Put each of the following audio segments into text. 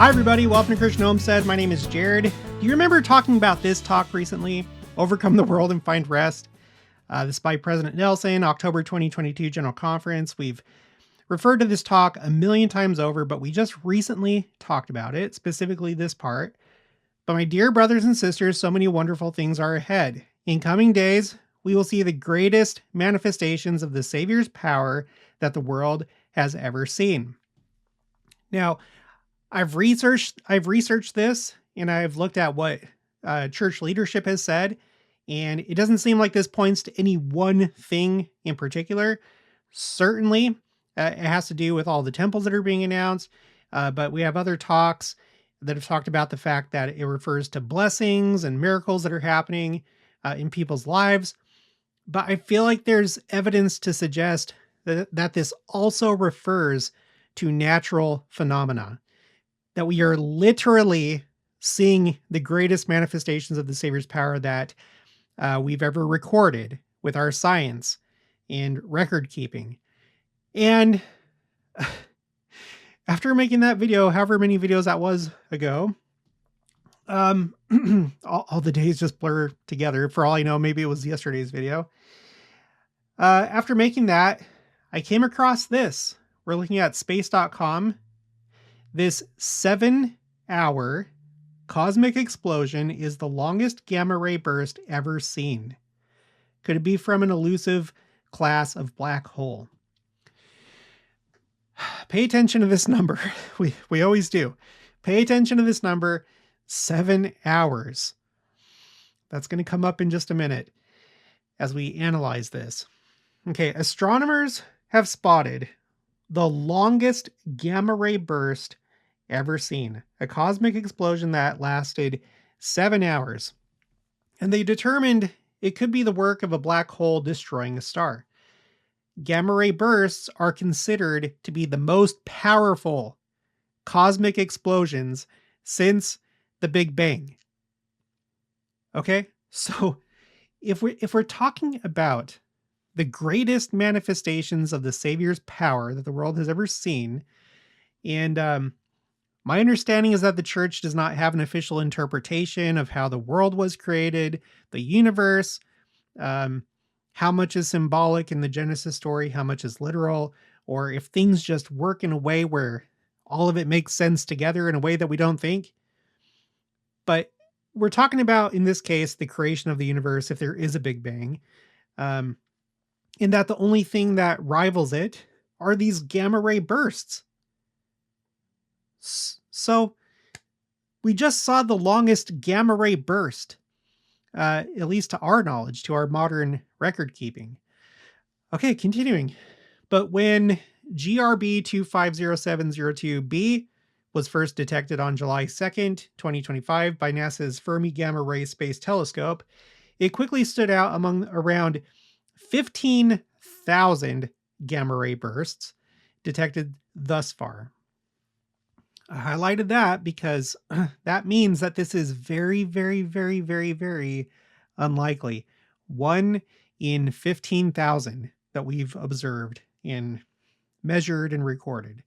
Hi everybody, welcome to Christian Homestead. My name is Jared. Do you remember talking about this talk recently? Overcome the world and find rest. This is by President Nelson, October 2022 General Conference. We've referred to this talk a million times over, but we just recently talked about it, specifically this part. But my dear brothers and sisters, so many wonderful things are ahead. In coming days, we will see the greatest manifestations of the Savior's power that the world has ever seen. Now, I've researched this, and I've looked at what church leadership has said, and it doesn't seem like this points to any one thing in particular. Certainly, it has to do with all the temples that are being announced, but we have other talks that have talked about the fact that it refers to blessings and miracles that are happening in people's lives. But I feel like there's evidence to suggest that this also refers to natural phenomena, that we are literally seeing the greatest manifestations of the Savior's power that we've ever recorded with our science and record keeping. And after making that video, however many videos that was ago, all the days just blur together. For all I know, maybe it was yesterday's video. After making that, I came across this. We're looking at space.com. This 7-hour cosmic explosion is the longest gamma ray burst ever seen. Could it be from an elusive class of black hole? Pay attention to this number. We always do. Pay attention to this number, 7 hours. That's going to come up in just a minute as we analyze this. Okay, astronomers have spotted the longest gamma ray burst ever seen, a cosmic explosion that lasted 7 hours. And they determined it could be the work of a black hole destroying a star. Gamma ray bursts are considered to be the most powerful cosmic explosions since the Big Bang. Okay, so if we're talking about the greatest manifestations of the Savior's power that the world has ever seen, and my understanding is that the church does not have an official interpretation of how the world was created, the universe, how much is symbolic in the Genesis story, how much is literal, or if things just work in a way where all of it makes sense together in a way that we don't think. But we're talking about, in this case, the creation of the universe, if there is a Big Bang, in that the only thing that rivals it are these gamma ray bursts. So we just saw the longest gamma ray burst, at least to our knowledge, to our modern record keeping. Okay, continuing. But when GRB 250702b was first detected on July 2nd, 2025 by NASA's Fermi Gamma Ray Space Telescope, it quickly stood out among around 15,000 gamma ray bursts detected thus far. I highlighted that because that means that this is very, very, very, very, very unlikely. 1 in 15,000 that we've observed and measured and recorded.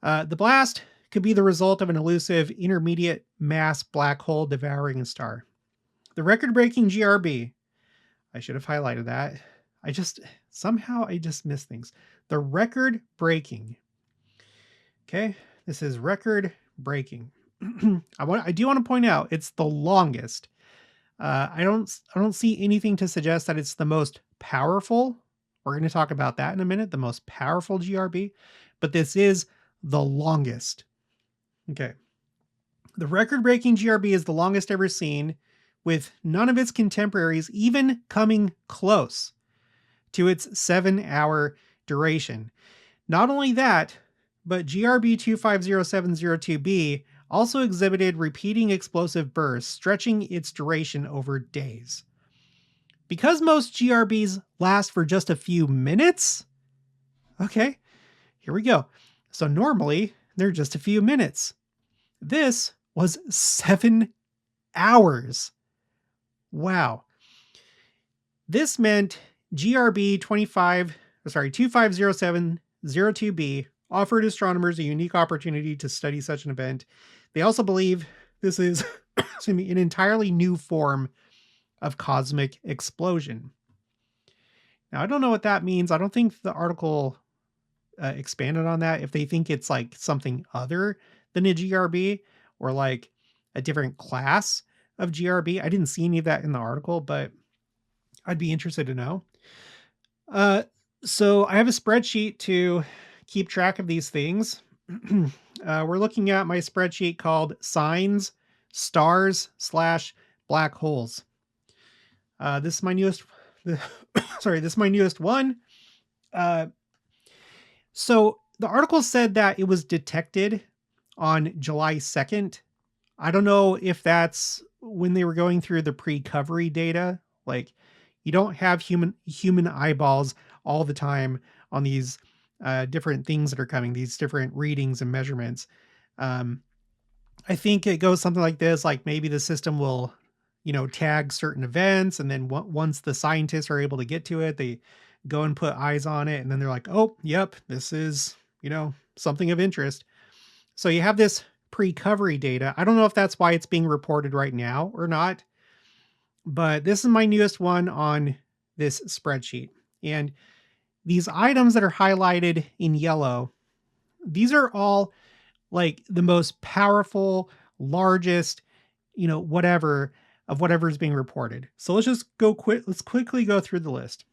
The blast could be the result of an elusive intermediate mass black hole devouring a star. The record-breaking GRB, I should have highlighted that. Somehow I just missed things. The record-breaking. Okay. This is record-breaking. I do want to point out it's the longest. I don't see anything to suggest that it's the most powerful. We're going to talk about that in a minute, the most powerful GRB, but this is the longest. Okay. The record-breaking GRB is the longest ever seen, with none of its contemporaries even coming close to its 7-hour duration. Not only that, but GRB 250702b also exhibited repeating explosive bursts, stretching its duration over days. Because most GRBs last for just a few minutes, okay, here we go. So normally, they're just a few minutes. This was 7 hours. Wow. This meant GRB 250702b offered astronomers a unique opportunity to study such an event. They also believe this is excuse me, an entirely new form of cosmic explosion. Now, I don't know what that means. I don't think the article expanded on that. If they think it's like something other than a GRB or like a different class of GRB. I didn't see any of that in the article, but I'd be interested to know. So I have a spreadsheet to keep track of these things. We're looking at my spreadsheet called Signs, Stars / Black Holes. This is my newest, this is my newest one. So the article said that it was detected on July 2nd. I don't know if that's when they were going through the pre-covery data. Like, you don't have human eyeballs all the time on these different things that are coming, these different readings and measurements. I think it goes something like this, like maybe the system will, tag certain events. And then once the scientists are able to get to it, they go and put eyes on it. And then they're like, oh, yep, this is, something of interest. So you have this pre-covery data. I don't know if that's why it's being reported right now or not, but this is my newest one on this spreadsheet. And these items that are highlighted in yellow, these are all like the most powerful, largest, whatever of whatever is being reported. So let's just let's quickly go through the list.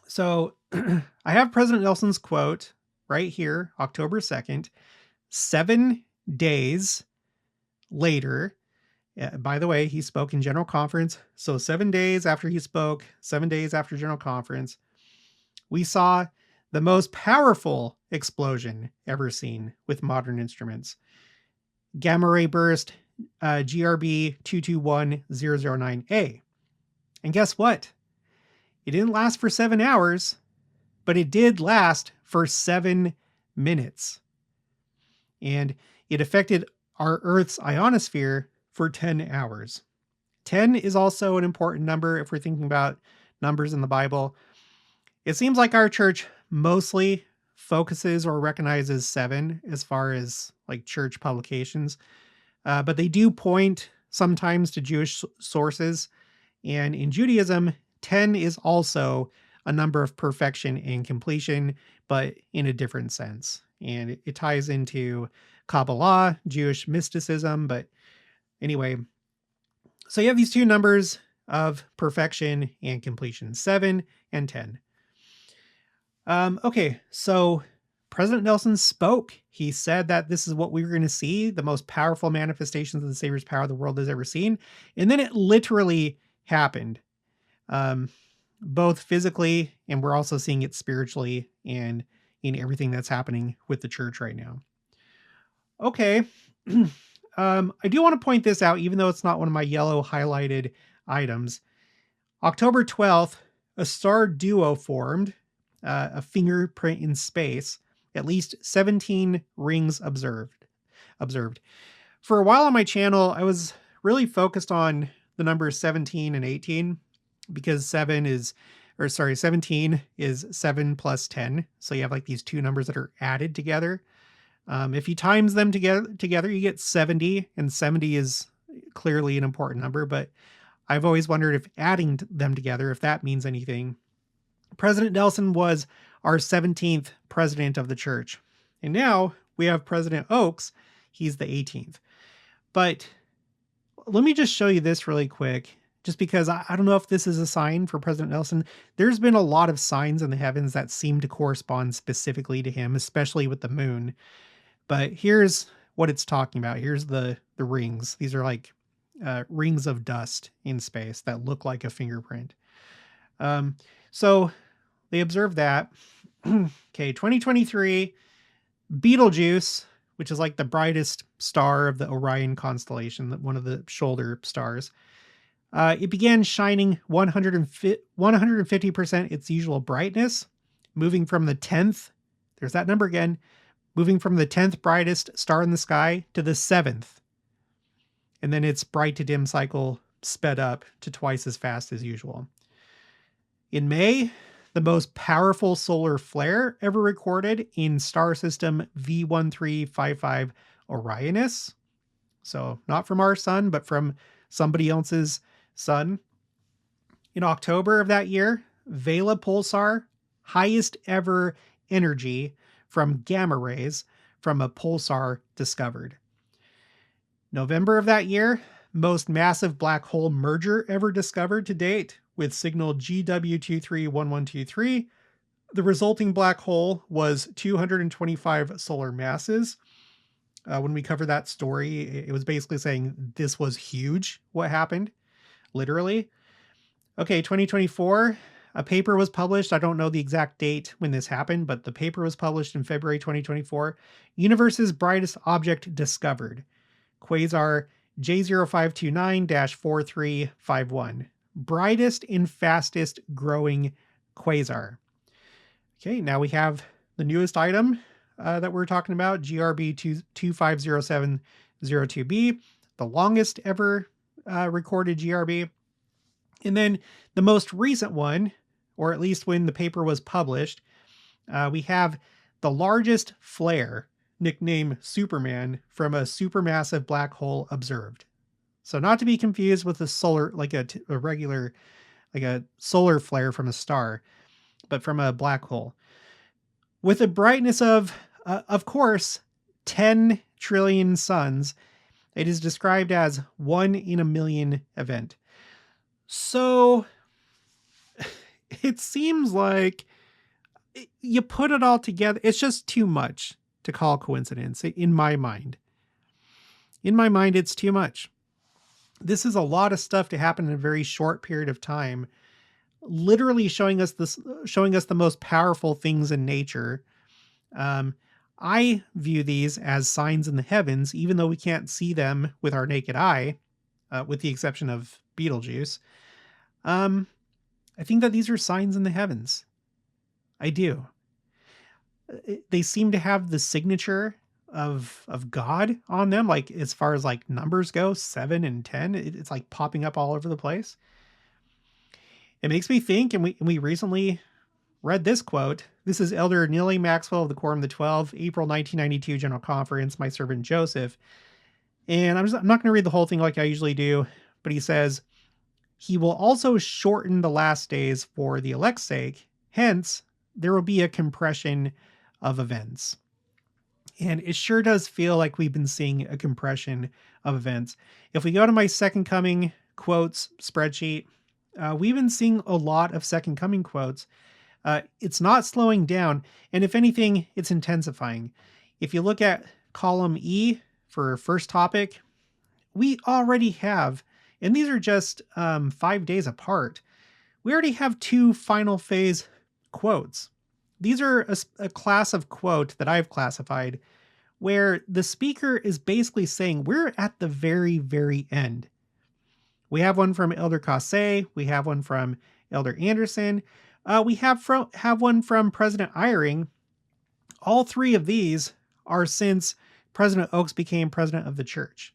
So I have President Nelson's quote right here, October 2nd, 7 days later. By the way, he spoke in General Conference. So 7 days after he spoke, 7 days after General Conference, we saw the most powerful explosion ever seen with modern instruments. Gamma ray burst GRB 221009A. And guess what? It didn't last for 7 hours, but it did last for 7 minutes. And it affected our Earth's ionosphere for 10 hours. 10 is also an important number if we're thinking about numbers in the Bible. It seems like our church mostly focuses or recognizes 7 as far as like church publications. But they do point sometimes to Jewish sources. And in Judaism, 10 is also a number of perfection and completion, but in a different sense. And it ties into Kabbalah, Jewish mysticism. But anyway, so you have these two numbers of perfection and completion, 7 and 10. Okay, so President Nelson spoke. He said that this is what we were going to see, the most powerful manifestations of the Savior's power the world has ever seen. And then it literally happened, both physically, and we're also seeing it spiritually and in everything that's happening with the church right now. Okay. I do want to point this out, even though it's not one of my yellow highlighted items. October 12th, a star duo formed, a fingerprint in space, at least 17 rings observed. For a while on my channel, I was really focused on the numbers 17 and 18 because 17 is 7 plus 10. So you have like these two numbers that are added together. If you times them together, you get 70, and 70 is clearly an important number, but I've always wondered if adding them together, if that means anything. President Nelson was our 17th president of the church. And now we have President Oaks. He's the 18th. But let me just show you this really quick, just because I don't know if this is a sign for President Nelson. There's been a lot of signs in the heavens that seem to correspond specifically to him, especially with the moon. But here's what it's talking about. Here's the rings. These are like rings of dust in space that look like a fingerprint. So they observed that. Okay, 2023, Betelgeuse, which is like the brightest star of the Orion constellation, one of the shoulder stars, it began shining 150% its usual brightness, moving from the 10th, there's that number again, moving from the 10th brightest star in the sky to the 7th. And then its bright to dim cycle sped up to twice as fast as usual. In May, the most powerful solar flare ever recorded in star system V1355 Orionis. So not from our sun, but from somebody else's sun. In October of that year, Vela pulsar, highest ever energy from gamma rays from a pulsar discovered. November of that year, most massive black hole merger ever discovered to date with signal GW231123. The resulting black hole was 225 solar masses. When we covered that story, it was basically saying this was huge, what happened, literally. Okay, 2024, a paper was published. I don't know the exact date when this happened, but the paper was published in February 2024. Universe's brightest object discovered. Quasar J0529-4351. Brightest and fastest growing quasar. Okay, now we have the newest item that we're talking about, GRB 250702b, the longest ever recorded GRB. And then the most recent one, or at least when the paper was published, we have the largest flare, nicknamed Superman, from a supermassive black hole observed. So not to be confused with a solar, like a regular, like a solar flare from a star, but from a black hole. With a brightness of course, 10 trillion suns, it is described as 1 in a million event. So it seems like you put it all together, it's just too much to call coincidence in my mind. In my mind, it's too much. This is a lot of stuff to happen in a very short period of time, literally showing us the most powerful things in nature. I view these as signs in the heavens, even though we can't see them with our naked eye, with the exception of Betelgeuse. I think that these are signs in the heavens. I do. They seem to have the signature of God on them, like as far as like numbers go, 7 and 10. It's like popping up all over the place. It makes me think, and we recently read this quote. This is Elder Neely Maxwell of the Quorum of the 12, April 1992 General Conference, my servant Joseph. And I'm not going to read the whole thing like I usually do, but he says, "He will also shorten the last days for the elect's sake. Hence, there will be a compression of events." And it sure does feel like we've been seeing a compression of events. If we go to my Second Coming quotes spreadsheet, we've been seeing a lot of Second Coming quotes. It's not slowing down, and if anything, it's intensifying. If you look at column E for first topic, we already have, and these are just 5 days apart, we already have 2 final phase quotes. These are a class of quote that I've classified where the speaker is basically saying we're at the very, very end. We have one from Elder Casse. We have one from Elder Anderson. We have one from President Eyring. All 3 of these are since President Oaks became president of the church.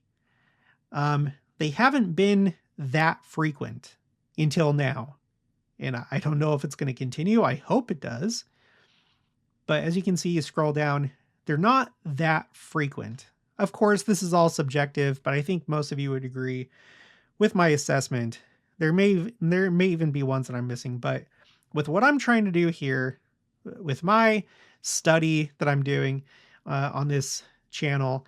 They haven't been that frequent until now. And I don't know if it's going to continue. I hope it does. But as you can see, you scroll down, they're not that frequent. Of course, this is all subjective, but I think most of you would agree with my assessment. There may even be ones that I'm missing, but with what I'm trying to do here, with my study that I'm doing on this channel,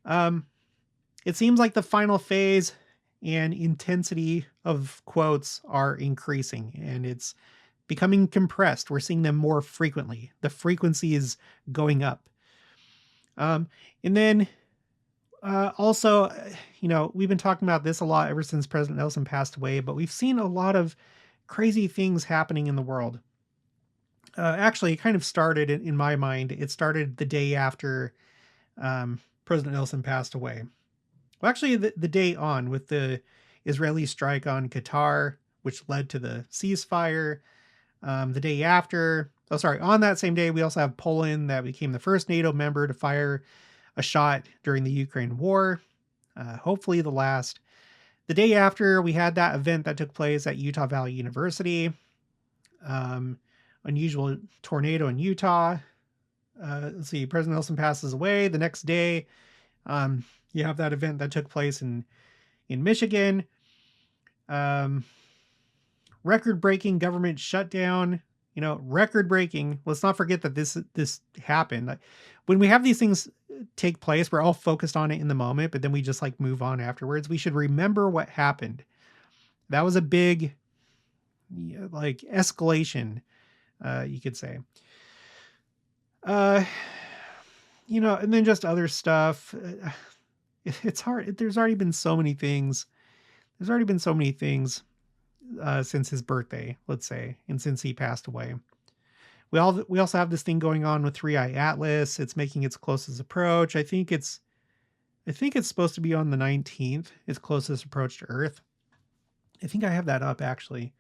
it seems like the final phase and intensity of quotes are increasing, and it's becoming compressed. We're seeing them more frequently. The frequency is going up. And then also, we've been talking about this a lot ever since President Nelson passed away, but we've seen a lot of crazy things happening in the world. Actually, it kind of started in my mind. It started the day after President Nelson passed away. Well, actually, the day on, with the Israeli strike on Qatar, which led to the ceasefire. The day after, on that same day, we also have Poland that became the first NATO member to fire a shot during the Ukraine war. Hopefully the last. The day after, we had that event that took place at Utah Valley University. unusual tornado in Utah. Let's see, President Nelson passes away. The next day, you have that event that took place in Michigan. Record-breaking government shutdown. Record-breaking. Let's not forget that this happened. When we have these things take place, we're all focused on it in the moment, but then we just like move on afterwards. We should remember what happened. That was a big, like, escalation, you could say. And then just other stuff. It's hard. There's already been so many things. Since his birthday, let's say, and since he passed away. We also have this thing going on with 3i Atlas. It's making its closest approach. I think it's supposed to be on the 19th, its closest approach to Earth. I think I have that up actually.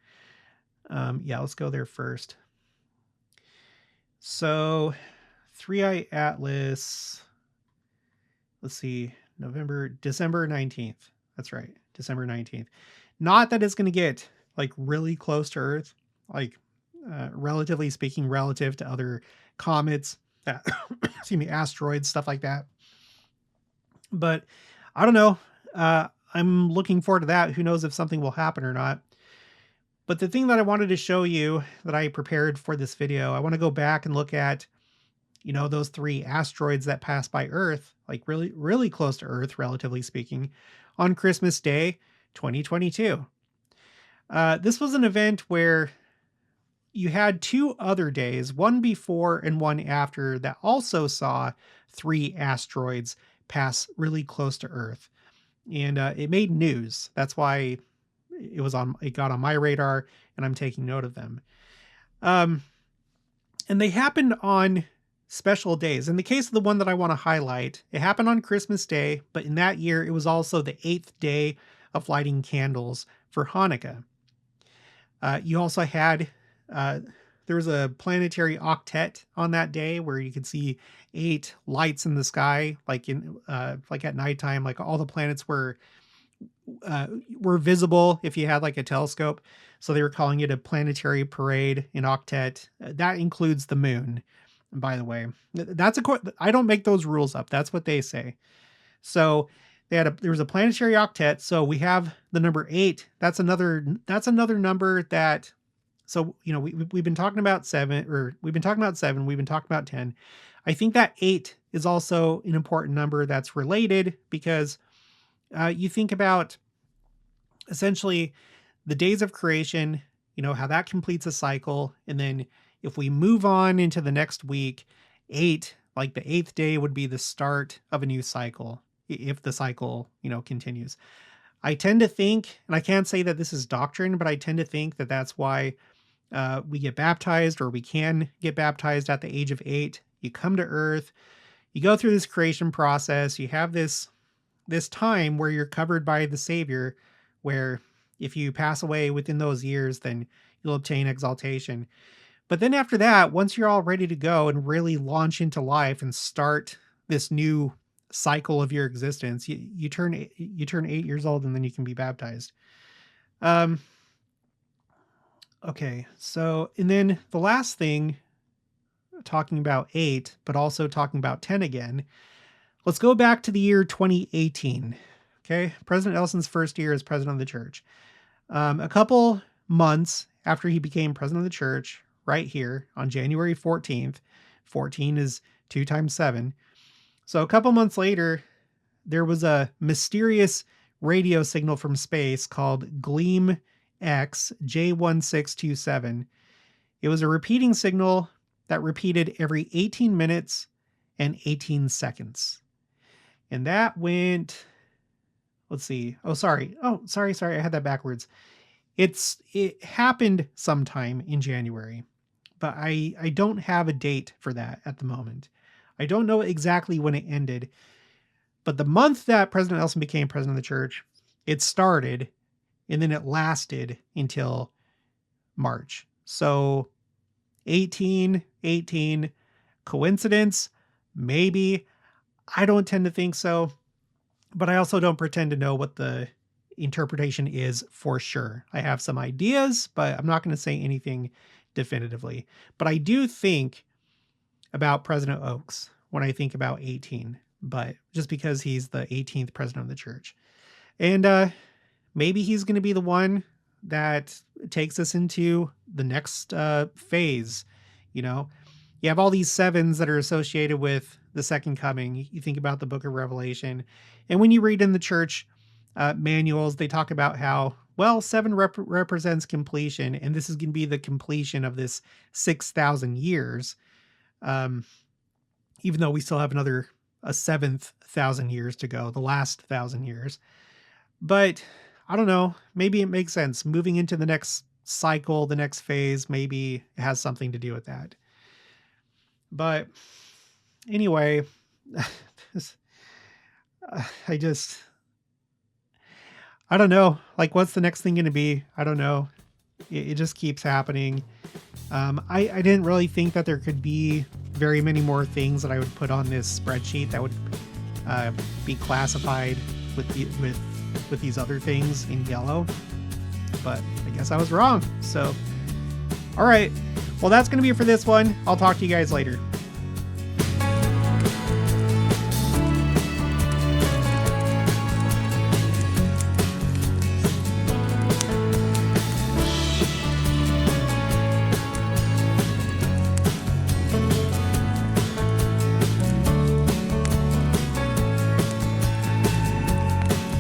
Yeah, let's go there first. So 3i Atlas, let's see, December 19th. That's right, December 19th. Not that it's going to get like really close to Earth, like relatively speaking, relative to other comets, asteroids, stuff like that. But I don't know. I'm looking forward to that. Who knows if something will happen or not. But the thing that I wanted to show you that I prepared for this video, I want to go back and look at, those 3 asteroids that passed by Earth, like really, really close to Earth, relatively speaking, on Christmas Day, 2022. This was an event where you had 2 other days, one before and one after, that also saw 3 asteroids pass really close to Earth. And it made news. That's why it got on my radar, and I'm taking note of them. And they happened on special days. In the case of the one that I want to highlight, it happened on Christmas Day, but in that year, it was also the 8th day of lighting candles for Hanukkah. You also had, there was a planetary octet on that day where you could see 8 lights in the sky, like at nighttime, like all the planets were visible if you had like a telescope. So they were calling it a planetary parade in octet. That includes the moon, by the way. I don't make those rules up. That's what they say. So there was a planetary octet. So we have the number 8. That's another number that, so, we've been talking about 7, or we've been talking about 7, we've been talking about 10. I think that 8 is also an important number that's related, because you think about essentially the days of creation, how that completes a cycle. And then if we move on into the next week, 8, like the 8th day would be the start of a new cycle, if the cycle, continues. I tend to think, and I can't say that this is doctrine, but I tend to think that that's why we get baptized, or we can get baptized at the age of 8. You come to Earth, you go through this creation process, you have this time where you're covered by the Savior, where if you pass away within those years, then you'll obtain exaltation. But then after that, once you're all ready to go and really launch into life and start this new cycle of your existence, you turn 8 years old, and then you can be baptized. Okay, so, and then the last thing, talking about 8, but also talking about 10 again, let's go back to the year 2018. Okay, President Nelson's first year as president of the church. A couple months after he became president of the church, right here on January 14th, 14 is 2 times 7. So a couple months later, there was a mysterious radio signal from space called Gleam X J1627. It was a repeating signal that repeated every 18 minutes and 18 seconds. And that went, let's see. Sorry. I had that backwards. It happened sometime in January, but I don't have a date for that at the moment. I don't know exactly when it ended, but the month that President Nelson became president of the church, it started, and then it lasted until March. So 18, coincidence? Maybe. I don't tend to think so, but I also don't pretend to know what the interpretation is for sure. I have some ideas, but I'm not going to say anything definitively. But I do think about President Oaks when I think about 18, but just because he's the 18th president of the church. And maybe he's going to be the one that takes us into the next phase. You know, you have all these sevens that are associated with the second coming. You think about the book of Revelation. And when you read in the church manuals, they talk about how, well, 7 represents completion, and this is going to be the completion of this 6,000 years. Even though we still have another a 7,000 years to go, the last 1,000 years. But I don't know, maybe it makes sense. Moving into the next cycle, the next phase, maybe it has something to do with that. But anyway, I don't know. Like, what's the next thing going to be? I don't know. It just keeps happening. I didn't really think that there could be very many more things that I would put on this spreadsheet that would be classified with these other things in yellow. But I guess I was wrong. So, all right. Well, that's going to be it for this one. I'll talk to you guys later.